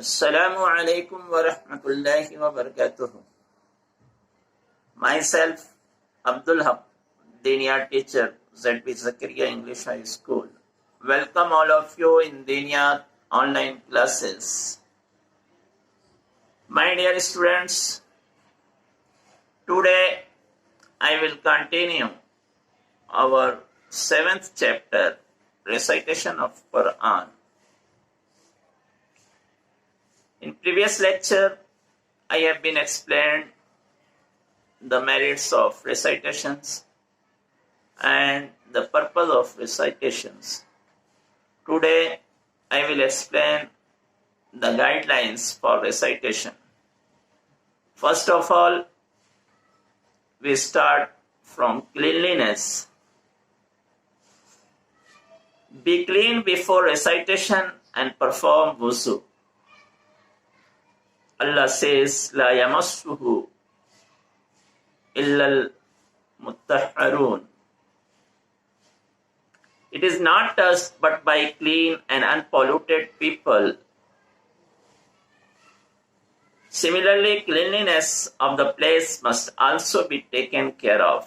Assalamu alaikum wa rahmatullahi wa barakatuh. Myself, Abdul Haq, Diniya teacher, ZB Zakaria English High School. Welcome all of you in Diniya online classes. My dear students, today I will continue our 7th chapter, Recitation of Quran. In previous lecture, I have been explained the merits of recitations and the purpose of recitations. Today, I will explain the guidelines for recitation. First of all, we start from cleanliness. Be clean before recitation and perform wuzu. Allah says, La yamassuhu illa al-mutahharun. It is not touched but by clean and unpolluted people. Similarly, cleanliness of the place must also be taken care of.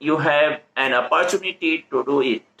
you have an opportunity to do it.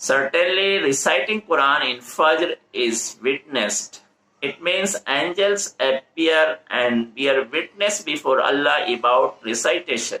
Certainly reciting Quran in Fajr is witnessed. It means angels appear and bear witness before Allah about recitation.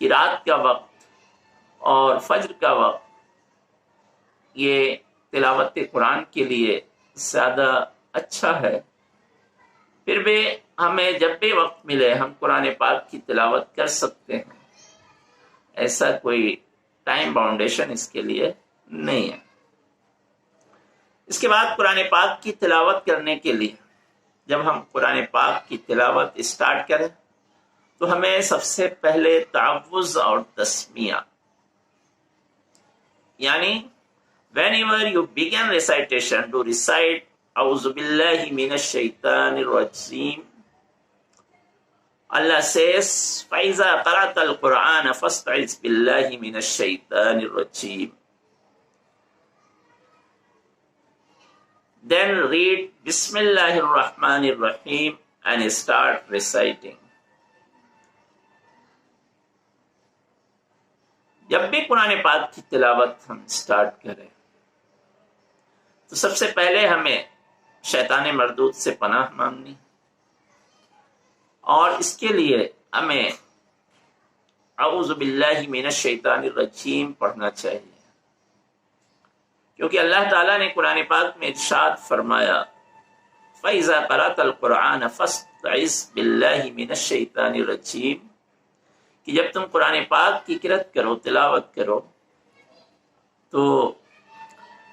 کہ رات کا وقت اور فجر کا وقت یہ تلاوت قرآن کے لیے زیادہ اچھا ہے، پھر بھی ہمیں جب بھی وقت ملے ہم قرآن پاک کی تلاوت کر سکتے ہیں، ایسا کوئی ٹائم باؤنڈیشن اس کے لیے نہیں ہے۔ اس کے بعد قرآن پاک کی تلاوت کرنے کے لیے جب ہم قرآن پاک کی تلاوت اسٹارٹ کریں تو ہمیں سب سے پہلے تعوذ اور تسمیہ، یعنی whenever you begin recitation to recite اعوذ باللہ من الشیطان الرجیم. Allah says فَإِذَا قَرَأْتَ الْقُرْآنَ فَاسْتَعِذْ بِاللَّهِ مِنَ الشَّيْطَانِ الرَّجِيمِ. Then read Bismillahir Rahmanir Rahim and start reciting. جب بھی قرآن پاک کی تلاوت ہم سٹارٹ کریں تو سب سے پہلے ہمیں شیطان مردود سے پناہ مانگنی، اور اس کے لیے ہمیں اعوذ باللہ من الشیطان الرجیم پڑھنا چاہیے، کیونکہ اللہ تعالیٰ نے قرآن پاک میں ارشاد فرمایا فَإِذَا قَرَأْتَ الْقُرْآنَ فَاسْتَعِذْ بِاللَّهِ مِنَ الشَّيْطَانِ الرَّجِيمِ، کہ جب تم قرآن پاک کی قرأت کرو، تلاوت کرو، تو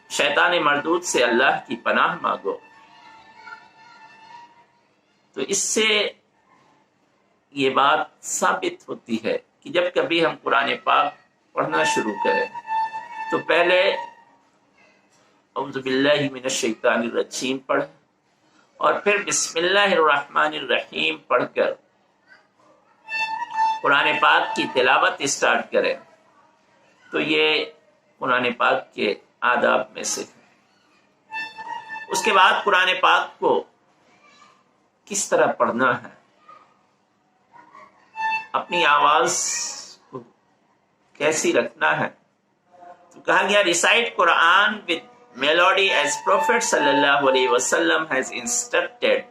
شیطان مردود سے اللہ کی پناہ مانگو۔ تو اس سے یہ بات ثابت ہوتی ہے کہ جب کبھی ہم قرآن پاک پڑھنا شروع کریں تو پہلے اعوذ باللہ من الشیطان الرجیم پڑھیں اور پھر بسم اللہ الرحمن الرحیم پڑھ کر قرآن پاک کی تلاوت اسٹارٹ کریں، تو یہ قرآن پاک کے آداب میں سے ہے۔ اس کے بعد قرآن پاک کو کس طرح پڑھنا ہے، اپنی آواز کو کیسی رکھنا ہے، تو کہا گیا recite Quran with melody as Prophet sallallahu alaihi wasallam has instructed.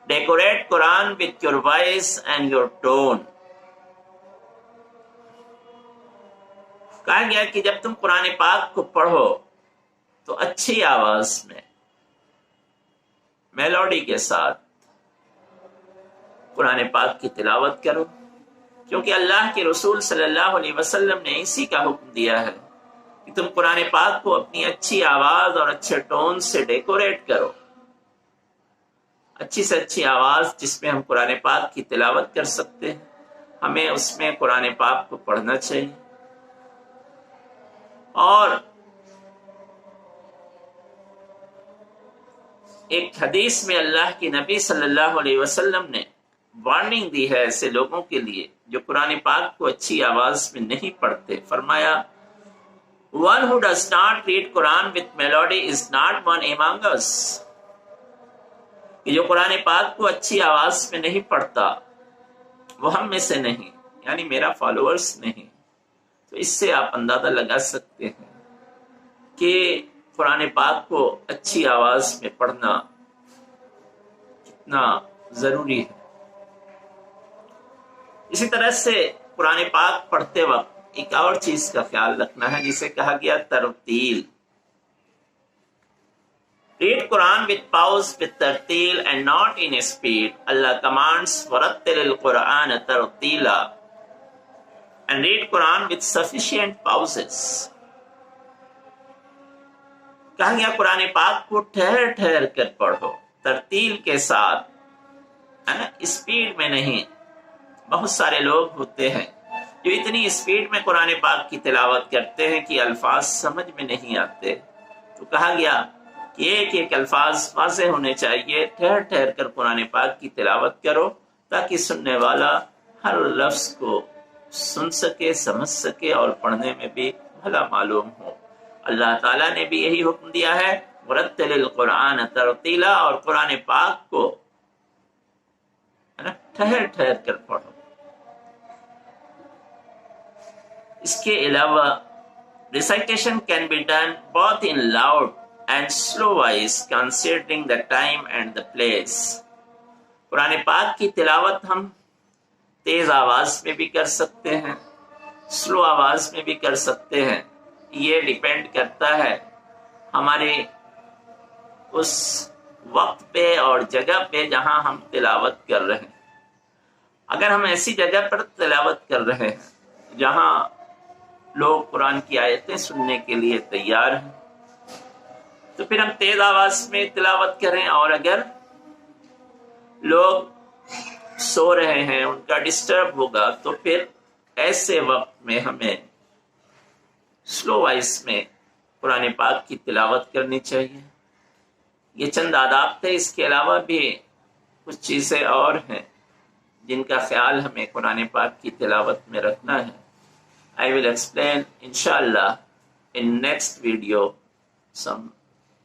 Decorate Quran with your voice and your tone. کہا گیا کہ جب تم قرآن پاک کو پڑھو تو اچھی آواز میں میلوڈی کے ساتھ قرآن پاک کی تلاوت کرو، کیونکہ اللہ کے رسول صلی اللہ علیہ وسلم نے اسی کا حکم دیا ہے کہ تم قرآن پاک کو اپنی اچھی آواز اور اچھے ٹون سے ڈیکوریٹ کرو، اچھی سے اچھی آواز جس میں ہم قرآن پاک کی تلاوت کر سکتے ہیں، ہمیں اس میں قرآن پاک کو پڑھنا چاہیے۔ اور ایک حدیث میں اللہ کے نبی صلی اللہ علیہ وسلم نے وارننگ دی ہے ایسے لوگوں کے لیے جو قرآن پاک کو اچھی آواز میں نہیں پڑھتے۔ فرمایا one who does not read Quran with melody is not one among us. کہ جو قرآن پاک کو اچھی آواز میں نہیں پڑھتا وہ ہم میں سے نہیں، یعنی میرا فالوورز نہیں۔ تو اس سے آپ اندازہ لگا سکتے ہیں کہ قرآن پاک کو اچھی آواز میں پڑھنا کتنا ضروری ہے۔ اسی طرح سے قرآن پاک پڑھتے وقت ایک اور چیز کا خیال رکھنا ہے جسے کہا گیا ترتیل۔ Read Quran with pause, with tartil and not in speed. Allah commands وَرَتِّلِ الْقُرْآنَ تَرْتِيلًا and read Quran with sufficient pauses. کہا گیا قرآن پاک کو ٹھہر ٹھہر کر پڑھو، ترتیل کے ساتھ، ہے نا، اسپیڈ میں نہیں۔ بہت سارے لوگ ہوتے ہیں جو اتنی اسپیڈ میں قرآن پاک کی تلاوت کرتے ہیں کہ الفاظ سمجھ میں نہیں آتے۔ تو کہا گیا کہ ایک ایک الفاظ واضح ہونے چاہیے، ٹھہر ٹھہر کر قرآن پاک کی تلاوت کرو تاکہ سننے والا ہر لفظ کو سن سکے، سمجھ سکے اور پڑھنے میں بھی بھلا معلوم ہو۔ اللہ تعالیٰ نے بھی یہی حکم دیا ہے وَرَتِّلِ الْقُرْآنَ تَرْتِيلًا، اور قرآن پاک کو ٹھہر ٹھہر کر پڑھو۔ اس کے علاوہ recitation can be done both in loud and slow voice considering the time and the place. قرآن پاک کی تلاوت ہم تیز آواز میں بھی کر سکتے ہیں سلو آواز میں بھی کر سکتے ہیں. یہ ڈیپینڈ کرتا ہے ہمارے اس وقت پہ اور جگہ پہ جہاں ہم تلاوت کر رہے ہیں. اگر ہم ایسی جگہ پر تلاوت کر رہے ہیں جہاں لوگ قرآن کی آیتیں سننے کے لیے تیار ہیں تو پھر ہم تیز آواز میں تلاوت کریں، اور اگر لوگ سو رہے ہیں، ان کا ڈسٹرب ہوگا، تو پھر ایسے وقت میں ہمیں سلو وائس میں قرآن پاک کی تلاوت کرنی چاہیے. یہ چند آداب تھے، اس کے علاوہ بھی کچھ چیزیں اور ہیں جن کا خیال ہمیں قرآن پاک کی تلاوت میں رکھنا ہے. I will explain inshallah in next video some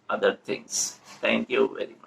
other things. Thank you very much.